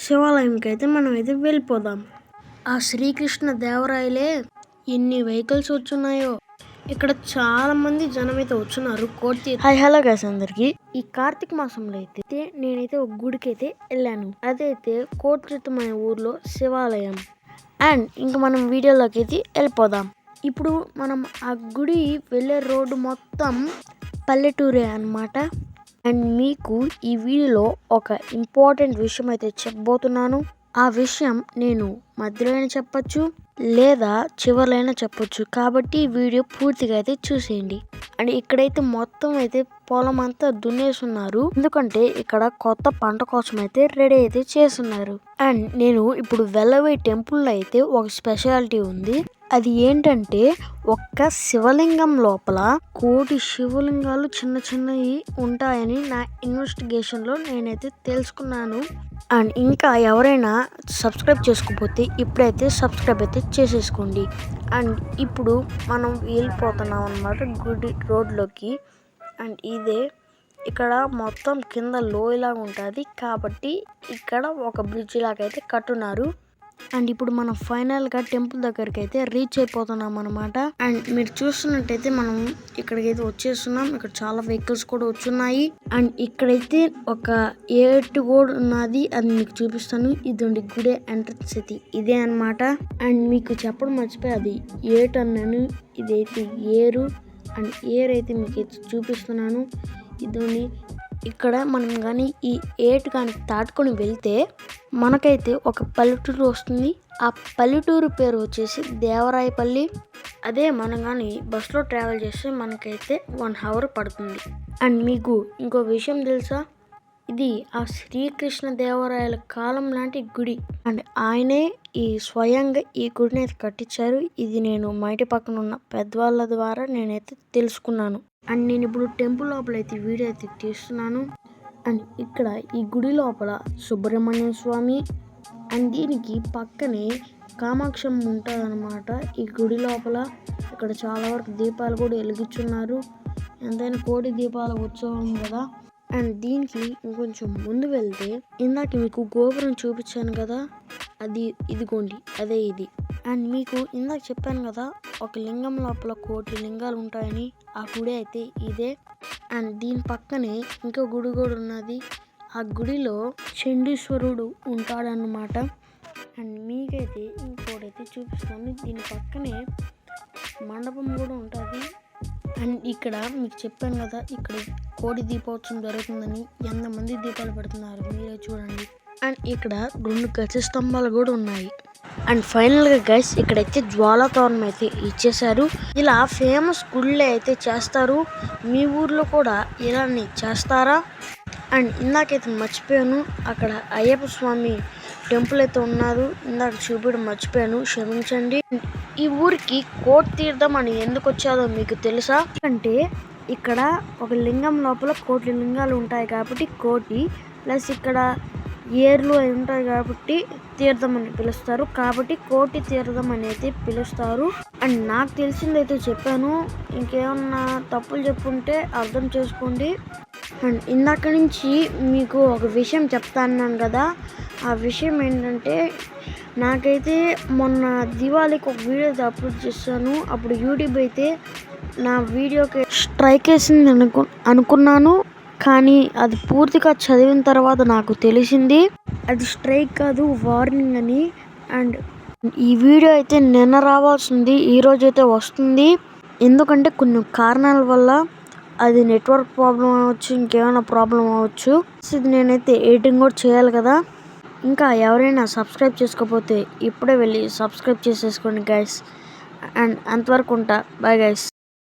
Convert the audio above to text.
శివాలయంకి అయితే మనం అయితే వెళ్ళిపోదాం. ఆ శ్రీకృష్ణ దేవరాయలే ఎన్ని వెహికల్స్ వచ్చున్నాయో. ఇక్కడ చాలా మంది జనం అయితే వచ్చున్నారు. హాయ్ హలో గైస్ అందరికి. ఈ కార్తీక మాసంలో అయితే నేనైతే ఒక గుడికి అయితే వెళ్ళాను. అదైతే కోటితీర్థం అనే ఊర్లో శివాలయం. అండ్ ఇంకా మనం వీడియోలోకి అయితే వెళ్ళిపోదాం. ఇప్పుడు మనం ఆ గుడి వెళ్ళే రోడ్డు మొత్తం పల్లెటూరే అన్నమాట. అండ్ మీకు ఈ వీడియోలో ఒక ఇంపార్టెంట్ విషయం అయితే చెప్పబోతున్నాను. ఆ విషయం నేను మధ్యలో చెప్పొచ్చు లేదా చివరిలో చెప్పొచ్చు. కాబట్టి ఈ వీడియో పూర్తిగా అయితే చూసేయండి. అండ్ ఇక్కడైతే మొత్తం అయితే పొలం అంతా దున్నేస్తున్నారు. ఎందుకంటే ఇక్కడ కొత్త పంట కోసం అయితే రెడీ అయితే చేస్తున్నారు. అండ్ నేను ఇప్పుడు వెళ్ళబోయే టెంపుల్ అయితే ఒక స్పెషాలిటీ ఉంది. అది ఏంటంటే ఒక్క శివలింగం లోపల 1,000,000 శివలింగాలు చిన్న చిన్నవి ఉంటాయని నా ఇన్వెస్టిగేషన్ లో నేనైతే తెలుసుకున్నాను. అండ్ ఇంకా ఎవరైనా సబ్స్క్రైబ్ చేసుకోకపోతే ఇప్పుడైతే సబ్స్క్రైబ్ అయితే చేసేసుకోండి. అండ్ ఇప్పుడు మనం వెళ్ళిపోతున్నాం అన్నమాట గుడి రోడ్లోకి. అండ్ ఇదే ఇక్కడ మొత్తం కింద లోయలాగా ఉంటుంది కాబట్టి ఇక్కడ ఒక బ్రిడ్జ్ లాగా అయితే కట్టున్నారు. అండ్ ఇప్పుడు మనం ఫైనల్గా టెంపుల్ దగ్గరికి అయితే రీచ్ అయిపోతున్నాం అనమాట. అండ్ మీరు చూస్తున్నట్టయితే మనం ఇక్కడికైతే వచ్చేస్తున్నాం. ఇక్కడ చాలా వెహికల్స్ కూడా వచ్చున్నాయి. అండ్ ఇక్కడైతే ఒక ఏటు కూడా ఉన్నది, అది మీకు చూపిస్తాను. ఇదండి గుడి ఎంట్రన్స్ అయితే ఇదే అనమాట. అండ్ మీకు చెప్పడం మర్చిపోయి అది ఏటు అన్నాను, ఇదైతే ఏరు. అండ్ ఏరు అయితే మీకు అయితే చూపిస్తున్నాను. ఇదండి ఇక్కడ మనం కానీ ఈ ఏటు కానీ దాటుకొని వెళ్తే మనకైతే ఒక పల్లెటూరు వస్తుంది. ఆ పల్లెటూరు పేరు వచ్చేసి దేవరాయపల్లి. అదే మనం కానీ బస్సులో ట్రావెల్ చేస్తే మనకైతే 1 hour పడుతుంది. అండ్ మీకు ఇంకో విషయం తెలుసా, ఇది ఆ శ్రీకృష్ణ దేవరాయల కాలం లాంటి గుడి. అండ్ ఆయనే స్వయంగా ఈ గుడిని అయితే కట్టించారు. ఇది నేను మా ఇంటి పక్కన ఉన్న పెద్దవాళ్ళ ద్వారా నేనైతే తెలుసుకున్నాను. అండ్ నేను ఇప్పుడు టెంపుల్ లోపల అయితే వీడియో అయితే తీస్తున్నాను. అండ్ ఇక్కడ ఈ గుడి లోపల సుబ్రహ్మణ్య స్వామి అండ్ దీనికి పక్కనే కామాక్షం ఉంటుంది అనమాట. ఈ గుడి లోపల ఇక్కడ చాలా వరకు దీపాలు కూడా వెలిగించున్నారు. ఎంతైనా కోటి దీపాల ఉత్సవం కదా. అండ్ దీనికి ఇంకొంచెం ముందు వెళ్తే ఇందాక మీకు గోపురం చూపించాను కదా, అది ఇదిగోండి అదే ఇది. అండ్ మీకు ఇందాక చెప్పాను కదా ఒక లింగం లోపల 1,000,000 లింగాలు ఉంటాయని, ఆ గుడి అయితే ఇదే. అండ్ దీని పక్కనే ఇంకో గుడి కూడా ఉన్నది. ఆ గుడిలో చండీశ్వరుడు ఉంటాడన్నమాట. అండ్ మీకైతే ఇంకోటైతే చూపిస్తాను. దీని పక్కనే మండపం కూడా ఉంటుంది. అండ్ ఇక్కడ మీకు చెప్పాను కదా ఇక్కడ కోటి దీపోత్సవం జరుగుతుందని, ఎంతమంది దీపాలు పెడుతున్నారు మీరే చూడండి. అండ్ ఇక్కడ 2 గజ స్తంభాలు కూడా ఉన్నాయి. అండ్ ఫైనల్గా గైస్ ఇక్కడైతే జ్వాలాతోరణం అయితే ఇచ్చేసారు. ఇలా ఫేమస్ గుళ్ళే అయితే చేస్తారు. మీ ఊర్లో కూడా ఇలానే చేస్తారా? అండ్ ఇందాకైతే మర్చిపోయాను, అక్కడ అయ్యప్ప స్వామి టెంపుల్ అయితే ఉన్నారు. ఇందాక చూపించడం మర్చిపోయాను, క్షమించండి. ఈ ఊరికి కోటి తీర్థం అని ఎందుకు వచ్చాదో మీకు తెలుసా? అంటే ఇక్కడ ఒక లింగం లోపల 1,000,000 లింగాలు ఉంటాయి కాబట్టి కోటి, ప్లస్ ఇక్కడ ఏర్లు అవి ఉంటాయి కాబట్టి తీర్థం అని పిలుస్తారు. కాబట్టి కోటి తీర్థం అనేది పిలుస్తారు. అండ్ నాకు తెలిసిందైతే చెప్పాను, ఇంకేమన్నా తప్పులు చెప్పుంటే అర్థం చేసుకోండి. అండ్ ఇందాక నుంచి మీకు ఒక విషయం చెప్తాన్నాను కదా, ఆ విషయం ఏంటంటే నాకైతే మొన్న దివాళీకి ఒక వీడియో అప్లోడ్ చేశాను. అప్పుడు యూట్యూబ్ అయితే నా వీడియోకి స్ట్రైక్ వేసింది అనుకున్నాను. కానీ అది పూర్తిగా చదివిన తర్వాత నాకు తెలిసింది అది స్ట్రైక్ కాదు, వార్నింగ్ అని. అండ్ ఈ వీడియో అయితే నిన్న రావాల్సింది ఈరోజు అయితే వస్తుంది. ఎందుకంటే కొన్ని కారణాల వల్ల అది నెట్వర్క్ ప్రాబ్లం అవ్వచ్చు, ఇంకేమైనా ప్రాబ్లం అవ్వచ్చు. ఇది నేనైతే ఎడిటింగ్ కూడా చేయాలి కదా. ఇంకా ఎవరైనా సబ్స్క్రైబ్ చేసుకోకపోతే ఇప్పుడే వెళ్ళి సబ్స్క్రైబ్ చేసేసుకోండి గైస్. అండ్ అంతవరకు ఉంటా, బాయ్ గైస్.